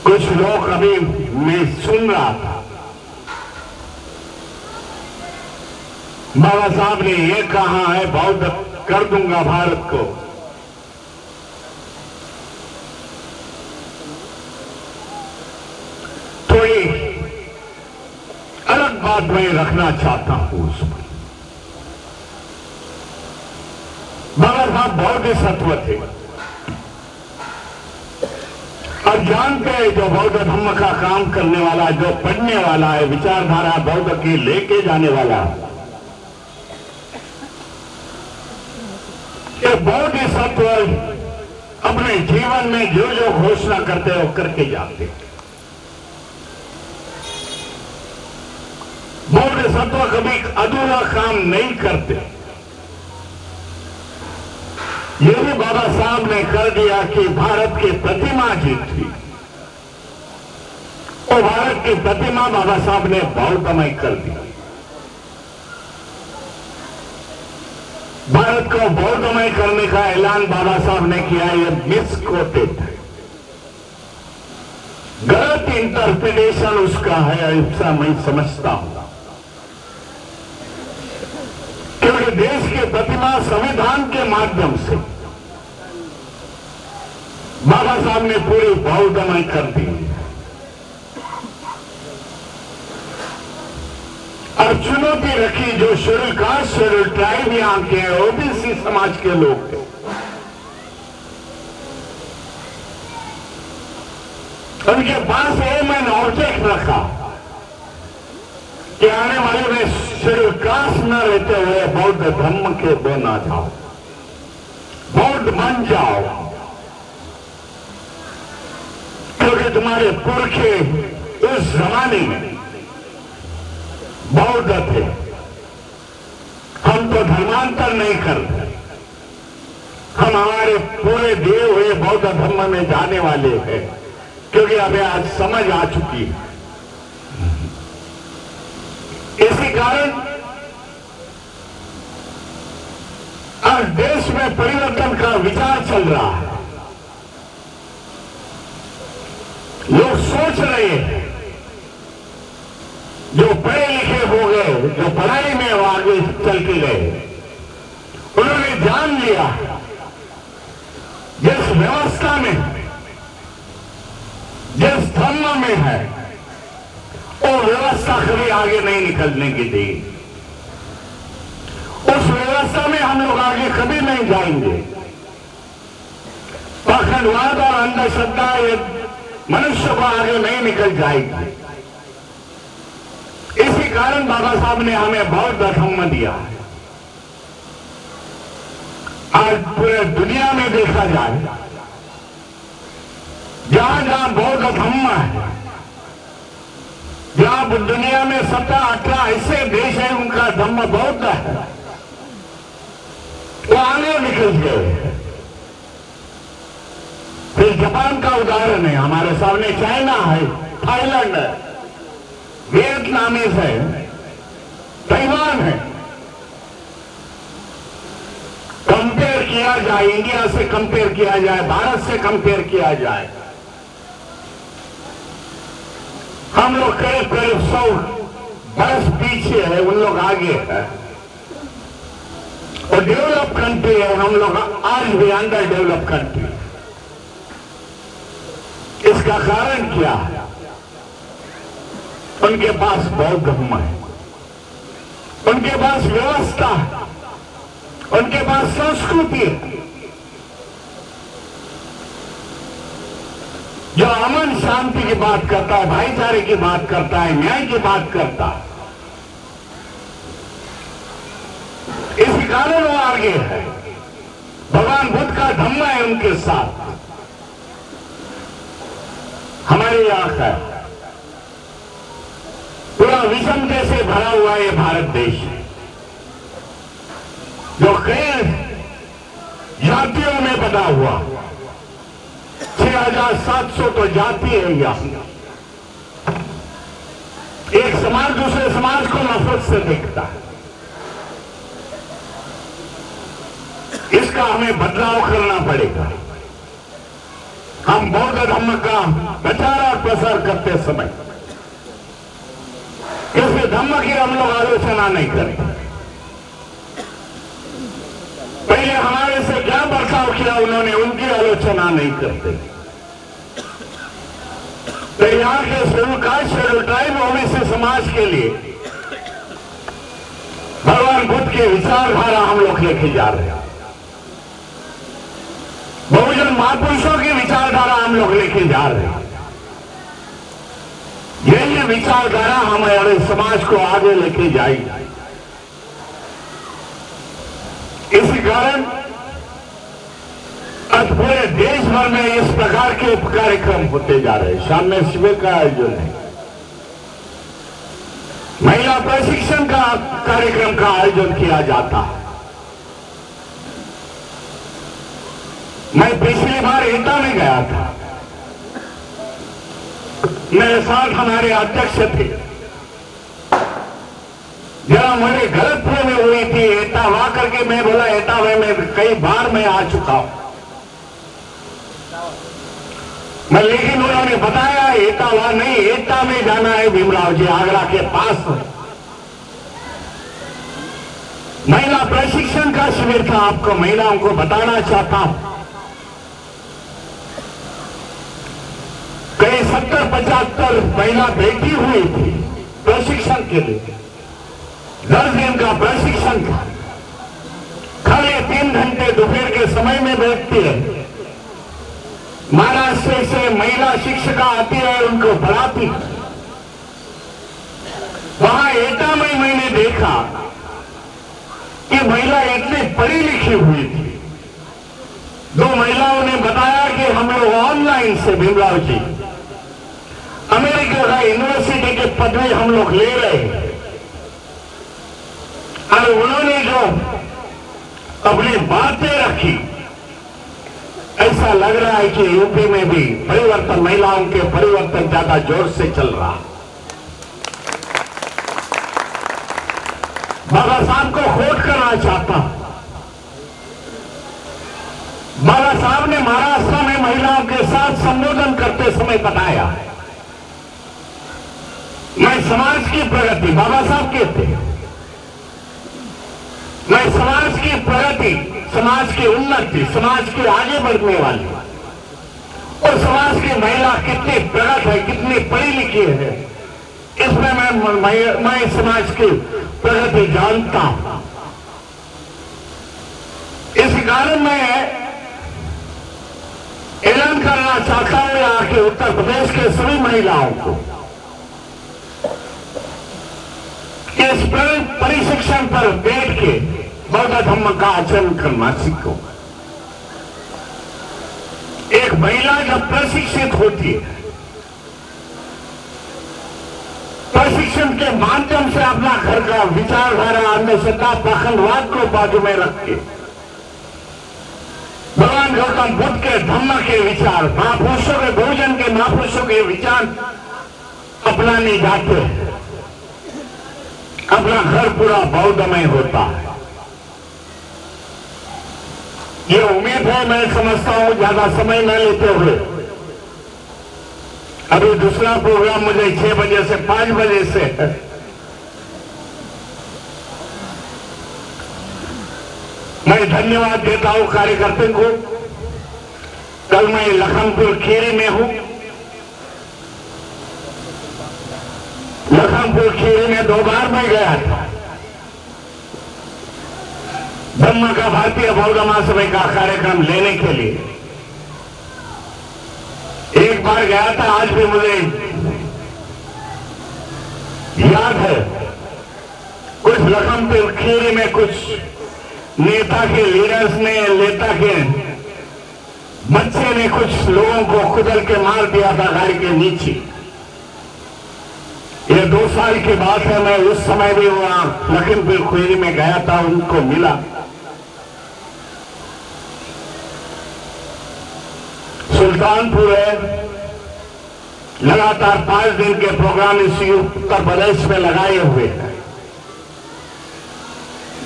[SPEAKER 4] कुछ लोग अभी मैं सुन रहा था, बाबा साहब ने ये कहा है बौद्ध कर दूंगा भारत को। थोड़ी अलग बात मैं रखना चाहता हूं उसमें। बाबा साहब बौद्ध सत्व थे और जानते हैं जो बौद्ध धर्म का काम करने वाला, जो पढ़ने वाला है, विचारधारा बौद्ध की लेके जाने वाला, कि बौद्ध सत्व अपने जीवन में जो जो घोषणा करते हैं वो करके जाते। बौद्ध सत्व कभी अधूरा काम नहीं करते। ये भी बाबा साहब ने कर दिया कि भारत की प्रतिमा जी थी, और भारत की प्रतिमा बाबा साहब ने बौद्धमय कर दी। भारत को बौद्धमय करने का ऐलान बाबा साहब ने किया, ये मिसकोटेड है, गलत इंटरप्रिटेशन उसका है, ऐसा मैं समझता हूं। क्योंकि देश की प्रतिमा संविधान के माध्यम से बाबा साहब ने पूरी बौद्धमय कर दी और चुनौती रखी जो शेड्यूल कास्ट, शेड्यूल ट्राइब यहां के ओबीसी समाज के लोग थे, उनके पास एम एंड ऑब्जेक्ट रखा कि आने वाले में शेड्यूल विकास न रहते हुए बौद्ध धर्म के बना जाओ, बौद्ध बन जाओ, क्योंकि तुम्हारे पुरखे उस जमाने में बौद्ध थे। हम तो धर्मांतर नहीं करते, हम हमारे पूरे दिए हुए बौद्ध धर्म में जाने वाले हैं, क्योंकि हमें आज समझ आ चुकी है। इसी कारण आज देश में परिवर्तन का विचार चल रहा है। लोग सोच रहे हैं, जो पढ़े लिखे हो गए, जो पढ़ाई में वो आगे चल के गए, उन्होंने जान लिया जिस व्यवस्था में, जिस धर्म में है, वो व्यवस्था कभी आगे नहीं निकलने की दी। उस व्यवस्था में हम लोग आगे कभी नहीं जाएंगे। पाखंडवाद और अंधश्रद्धा ये मनुष्य को आगे नहीं निकल जाएगी। इसी कारण बाबा साहब ने हमें बौद्ध धर्म दिया है। आज पूरे दुनिया में देखा जाए, जहां जहां बौद्ध धर्म है, जहां दुनिया में 17-18 ऐसे देश हैं उनका धर्म बौद्ध है, वो आगे निकल गए। फिर जापान का उदाहरण है हमारे सामने, चाइना है, थाईलैंड है, वियतनामीज है, ताइवान है। कंपेयर किया जाए, इंडिया से कंपेयर किया जाए, भारत से कंपेयर किया जाए, हम लोग करीब करीब 100 बरस पीछे है, उन लोग आगे है। और डेवलप कंट्री है, हम लोग आज भी अंडर डेवलप कंट्री। इसका कारण क्या है? उनके पास बौद्ध धर्म है, उनके पास व्यवस्था है, उनके पास संस्कृति है, जो अमन शांति की बात करता है, भाईचारे की बात करता है, न्याय की बात करता है। इसी कारण वो आगे है। भगवान बुद्ध का धम्म है उनके साथ। हमारे यहां है पूरा विषम जैसे भरा हुआ ये भारत देश है, जो कई जातियों में बना हुआ। 6700 तो जाति है यहां। एक समाज दूसरे समाज को नफरत से देखता है। इसका हमें बदलाव करना पड़ेगा। हम बौद्ध धर्म का प्रचार और प्रसार करते समय किसी धर्म की हम लोग आलोचना नहीं करें। पहले हमारे से क्या बर्ताव किया उन्होंने, उनकी आलोचना नहीं करते। तो यहाँ के schedule caste, schedule tribe, OBC समाज के लिए भगवान बुद्ध की विचारधारा हम लोग लेके जा रहे हैं। बहुजन महापुरुषों की विचारधारा हम लोग लेके जा रहे हैं। यही विचारधारा हमारे समाज को आगे लेके जाएगी। इसी कारण आज पूरे देश भर में इस प्रकार के कार्यक्रम होते जा रहे हैं। शाम में शिविर का आयोजन है, महिला प्रशिक्षण का कार्यक्रम का आयोजन किया जाता है। मैं पिछली बार एटा में गया था, मेरे साथ हमारे अध्यक्ष थे। जरा मुझे गलतफहमी हुई थी एटावा करके, मैं बोला एटावा में कई बार मैं आ चुका हूं मैं, लेकिन उन्होंने बताया एटावा नहीं, एटा में जाना है भीमराव जी, आगरा के पास। महिला प्रशिक्षण का शिविर था, आपको महिलाओं को बताना चाहता हूं। कई 70-75 महिला बैठी हुई थी प्रशिक्षण के लिए। 10 दिन का प्रशिक्षण था। खाली 3 घंटे दोपहर के समय में बैठती है। महाराष्ट्र से महिला शिक्षिका आती है, उनको पढ़ाती। वहां एटा में मैंने देखा कि महिला इतनी पढ़ी लिखी हुई थी। 2 महिलाओं ने बताया कि हम लोग ऑनलाइन से भीमराव जी अमेरिका का यूनिवर्सिटी के पदवी हम लोग ले रहे हैं। और उन्होंने जो अपनी बातें रखी, ऐसा लग रहा है कि यूपी में भी परिवर्तन, महिलाओं के परिवर्तन ज्यादा जोर से चल रहा। बाबा साहब को कोट करना चाहता हूं। बाबा साहब ने महाराष्ट्र में महिलाओं के साथ संबोधन करते समय बताया, मैं समाज की प्रगति, बाबा साहब कहते हैं, मैं समाज की प्रगति, समाज की उन्नति, समाज के आगे बढ़ने वाली और समाज की महिला कितनी प्रगत है, कितनी पढ़ी लिखी है, इसमें मैं समाज की प्रगति जानता हूं। इसी कारण मैं ऐलान करना चाहता हूं यहाँ के उत्तर प्रदेश के सभी महिलाओं को, इस परिशिक्षण पर बैठ के बौद्ध धर्म का आचरण करना सीखो। एक महिला जब प्रशिक्षित होती है, प्रशिक्षण के माध्यम से अपना घर का विचारधारा, अंधश्रद्धा, पाखंडवाद को बाजू में रख के भगवान गौतम बुद्ध के धम्म के विचार, महापुरुषों के, भोजन के महापुरुषों के विचार अपनाने जाते हैं, अपना घर पूरा बौद्धमय होता है। ये उम्मीद है, मैं समझता हूं ज्यादा समय न लेते हुए, अभी दूसरा प्रोग्राम मुझे 6 बजे से 5 बजे से है। मैं धन्यवाद देता हूं कार्यकर्ता को। कल मैं लखनपुर खीरी में हूं। लखनपुर खीरी में 2 बार मैं गया था धम्म का, भारतीय बौद्ध महासभा का कार्यक्रम लेने के लिए। एक बार गया था, आज भी मुझे याद है। कुछ लखनपुर खीरी में कुछ नेता के लीडर्स ने, नेता के बच्चे ने कुछ लोगों को कुचल के मार दिया था गाड़ी के नीचे। ये 2 साल की बात है। मैं उस समय भी वहां लखनपुर खीरी में गया था, उनको मिला। सुल्तानपुर है, लगातार 5 दिन के प्रोग्राम इस उत्तर प्रदेश में लगाए हुए हैं।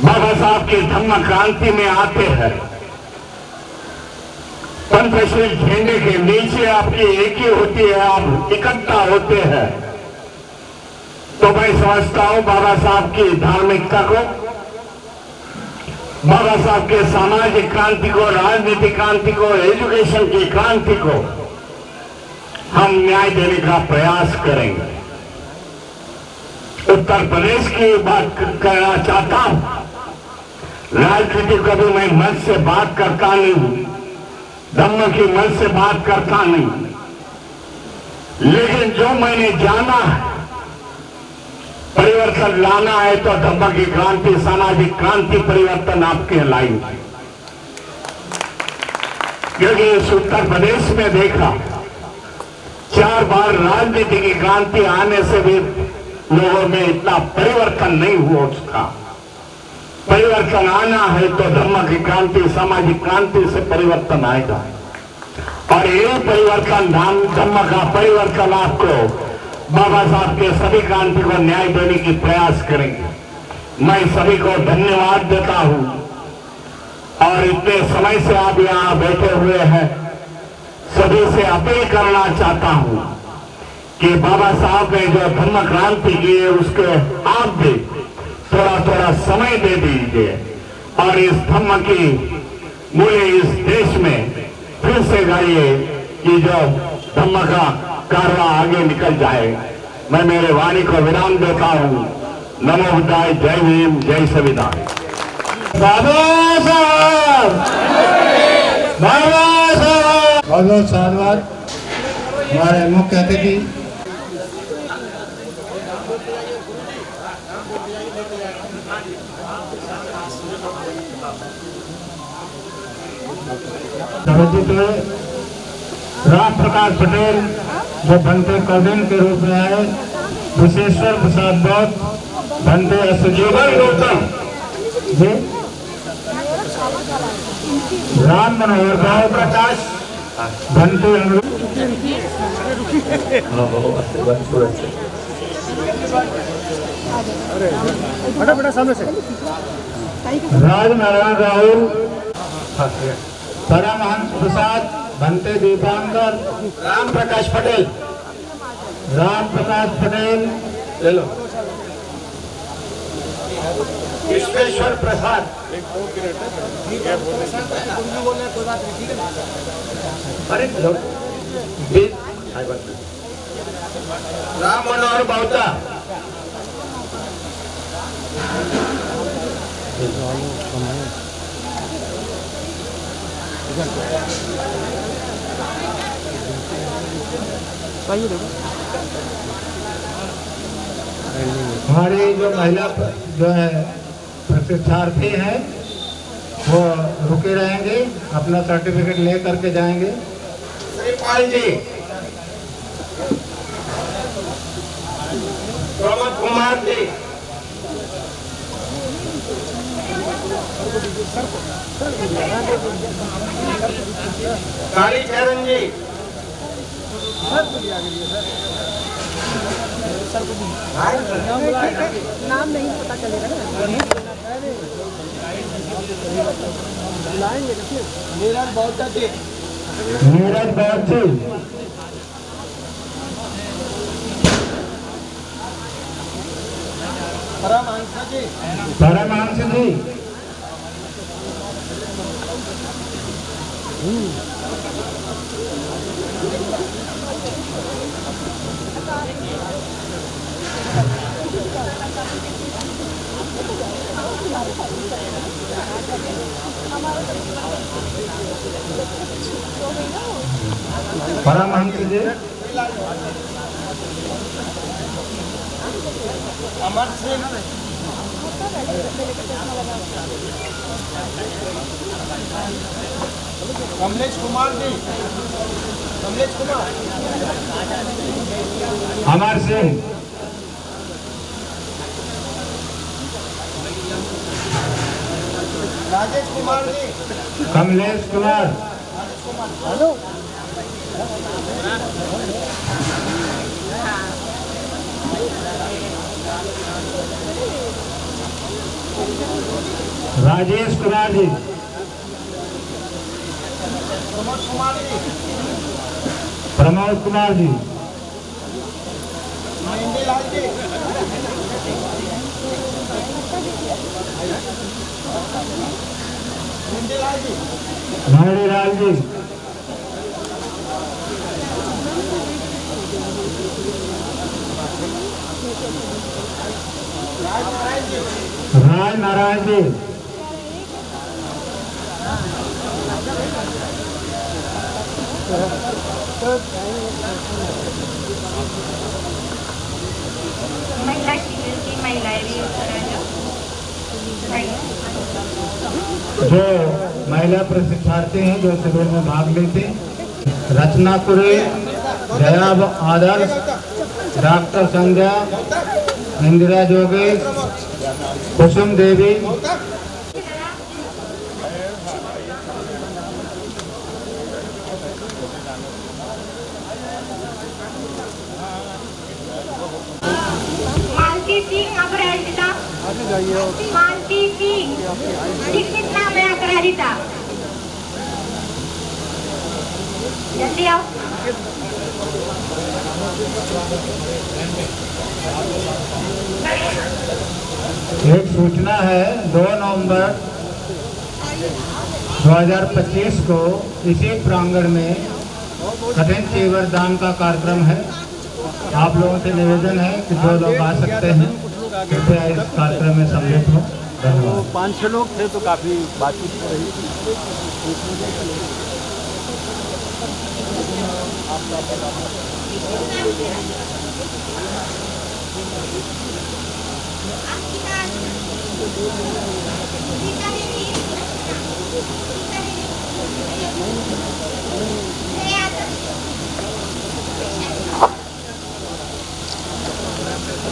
[SPEAKER 4] बाबा साहब की धम्म क्रांति में आते हैं, पंचशील झंडे के नीचे आपकी एक ही होती है, आप इकट्ठा होते हैं। तो मैं समझता हूं बाबा साहब की धार्मिकता को, बाबा साहब के सामाजिक क्रांति को, राजनीतिक क्रांति को, एजुकेशन की क्रांति को हम न्याय देने का प्रयास करेंगे। उत्तर प्रदेश की बात करना चाहता हूं। राजनीति कभी मैं मन से बात करता नहीं हूं, धम्म की मन से बात करता नहीं, लेकिन जो मैंने जाना है, परिवर्तन लाना है तो धम्म की क्रांति, सामाजिक क्रांति परिवर्तन आपके लाएंगे। क्योंकि इस उत्तर प्रदेश में देखा 4 बार राजनीति की क्रांति आने से भी लोगों में इतना परिवर्तन नहीं हुआ। उसका परिवर्तन आना है तो धम्म की क्रांति, सामाजिक क्रांति से परिवर्तन आएगा। और ये परिवर्तन, धम्म का परिवर्तन आपको बाबा साहब के सभी क्रांति को न्याय देने की प्रयास करेंगे। मैं सभी को धन्यवाद देता हूं और इतने समय से आप यहां बैठे हुए हैं, सभी से अपील करना चाहता हूं कि बाबा साहब ने जो धम्म क्रांति की है उसके आप भी थोड़ा थोड़ा समय दे दीजिए और इस धम्म की मूल्य इस देश में फिर से गाइए कि जो धम्म का कारवा आगे निकल जाए। मैं मेरे वाणी को विराम देता हूं। नमो बुद्धाय, जय भीम, जय संविधान।
[SPEAKER 3] बाबा साहब, बाबा साहब, बहुत बहुत धन्यवाद हमारे मुख्य अतिथि राम प्रकाश पटेल जो बनते कौंडिन्य के रूप में आए, विशेश्वर प्रसाद बौद्ध बनते असुजीवन गौतम जी, राम मनोहर राव प्रकाश बनते राजनारायण राहुल, परमहंस प्रसाद बनते दीपांकर, राम प्रकाश पटेल ले लो, विश्वेश्वर प्रसाद, अरे राम मनोहर बावता, हमारी जो महिला जो है प्रशिक्षार्थी हैं वो रुके रहेंगे, अपना सर्टिफिकेट ले करके जाएंगे। श्रीपाल जी, प्रमोद कुमार जी, कालीचरण जी,
[SPEAKER 5] नाम नहीं पता चलेगा ना, नीरज बौद्ध जी,
[SPEAKER 3] परमहंस जी, परमहंस जी,
[SPEAKER 5] अमर सिंह, कमलेश कुमार जी, कमलेश कुमार,
[SPEAKER 3] अमर सिंह,
[SPEAKER 5] राजेश कुमार जी,
[SPEAKER 3] कमलेश कुमार, राजेश कुमार जी,
[SPEAKER 5] प्रमोद कुमार जी,
[SPEAKER 3] प्रमोद कुमार जी,
[SPEAKER 5] मेहंदीलाल जी, मेहंदीलाल जी,
[SPEAKER 3] महरीलाल जी, राज नारायण जी,
[SPEAKER 6] महिला शिविर की महिलाएं भी
[SPEAKER 3] जो महिला प्रशिक्षार्थी हैं जो शिविर में भाग लेते, रचना कुरे, दया आदर्श, डॉक्टर संध्या, इंदिरा जोगेश, कुसुम देवी,
[SPEAKER 6] मालती सिंह अपराजिता, मालती सिंह, लिखित नाम है अपराजिता, जल्दी आओ।
[SPEAKER 3] एक सूचना है, 2 नवंबर 2025 को इसी प्रांगण में कठिन चीवर दान का कार्यक्रम है। आप लोगों से निवेदन है कि जो लोग आ सकते हैं कृपया इस कार्यक्रम में सम्मिलित हो। धन्यवाद।
[SPEAKER 5] 5-6 लोग थे तो काफी बातचीत हो रही थी।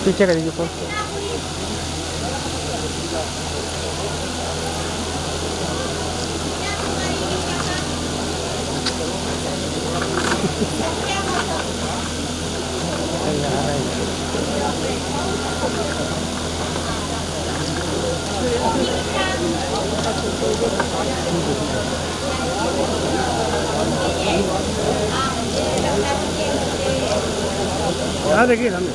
[SPEAKER 5] पीछे कर दीजिए फोन। हाँ देखिए सामने।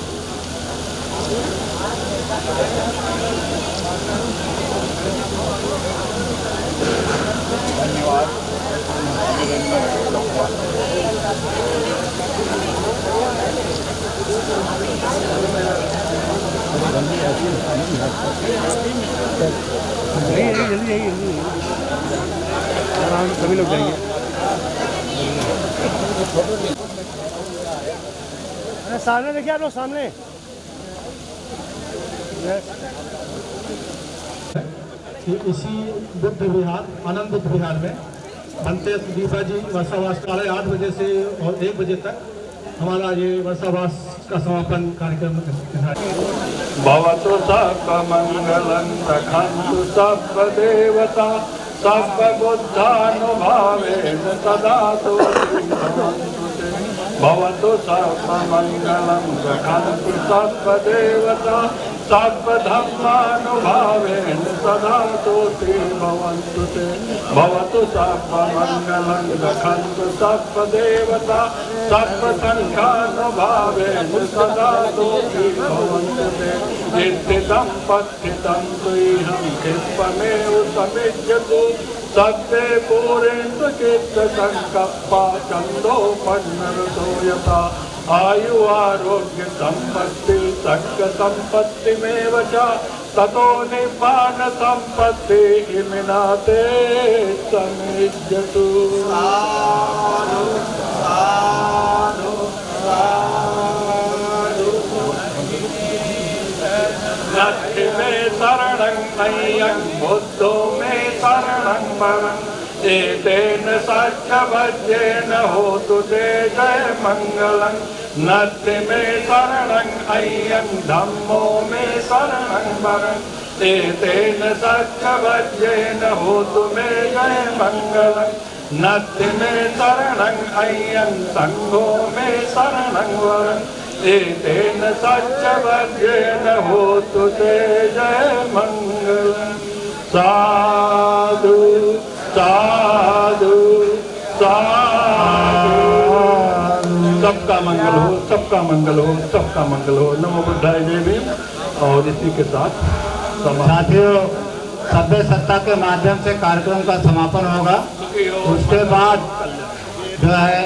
[SPEAKER 5] जल्दी जाइए आराम से सभी लोग जाएंगे। अरे सामने देखिए आप लोग सामने।
[SPEAKER 3] इसी बुद्ध विहार आनंद बुद्ध विहार में बनते दीपा जी वर्षावास 8:30 बजे से और 1 बजे तक हमारा ये वर्षावास का समापन कार्यक्रम
[SPEAKER 2] भवतु सकमंगलं रक्षन्तु सर्वदेवता सर्वबुद्धानुभावेन सदा भवतु सकमंगलं रक्षन्तु सर्वदेवता सर्वधर्मानुभावेन सदा तोते भवन्तु ते भवतु सर्वमंगलं रक्षन्तु सर्वदेवता सर्वसंख्यानुभावेन सदा तोते भवन्तु ते नित्यं पठितं तुह्यं क्षिप्तमेव समिज्यतु सत्ते पूरेन्द्र चित्तसंकप्पा छन्दोपन्नरतो यथा आयु आरोग्य संपत्ति सर्ग संपत्तिमेव च ततो निपान संपत्ति इमिनाते समिज्यतु। साधु साधु साधु। नत्थि मे शरणं नय्यं बुद्धो मे शरणं वरम् एतेन सच्चवज्रेण होतु ते जय मंगलं। नत्थि मे शरणं अय्यं धम्मो मे शरणं वरम् एतेन सच्चवज्रेण होतु मे जय मंगलं। नत्थि मे शरणं अय्यं संघो मे शरणं वरम् एतेन सच्चवज्रेण होतु ते जय मंगलं। साधु साधु साधु। सबका मंगल हो, सबका मंगल हो, सबका मंगल हो। नमो बुद्धाय जय भीम। और इसी के साथ
[SPEAKER 3] साथियों सभ्य सत्ता के माध्यम से कार्यक्रम का समापन होगा। उसके बाद जो है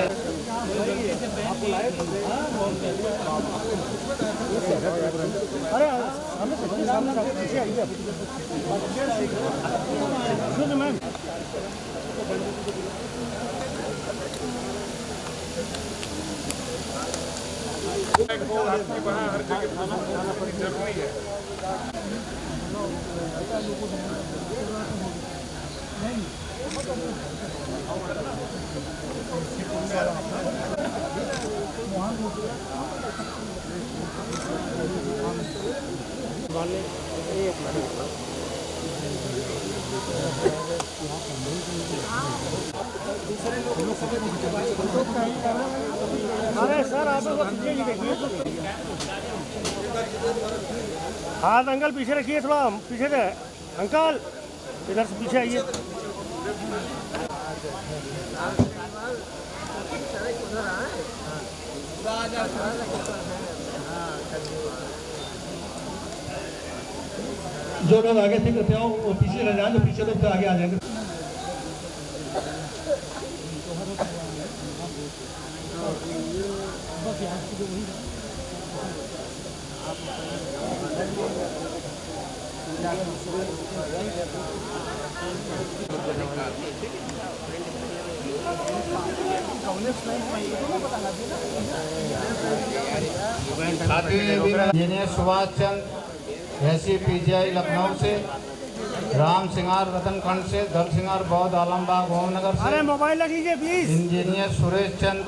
[SPEAKER 5] अरे सर आप लोग पीछे ही देखिए। हाथ अंकल पीछे रखिए, थोड़ा पीछे से अंकल इधर से पीछे आइए।
[SPEAKER 3] जो लोग आगे थे कृपया वो पीछे रह जाए, जो पीछे लोग तो आगे आ जाएंगे।
[SPEAKER 7] जिन्हें सुभाष चंद्र एससी पीजीआई लखनऊ से, राम सिंगार रतनखंड से, धन सिंगार बौद्ध आलमबाग ओमनगर से,
[SPEAKER 5] अरे मोबाइल लगीजिए प्लीज।
[SPEAKER 7] Engineer Suresh Chand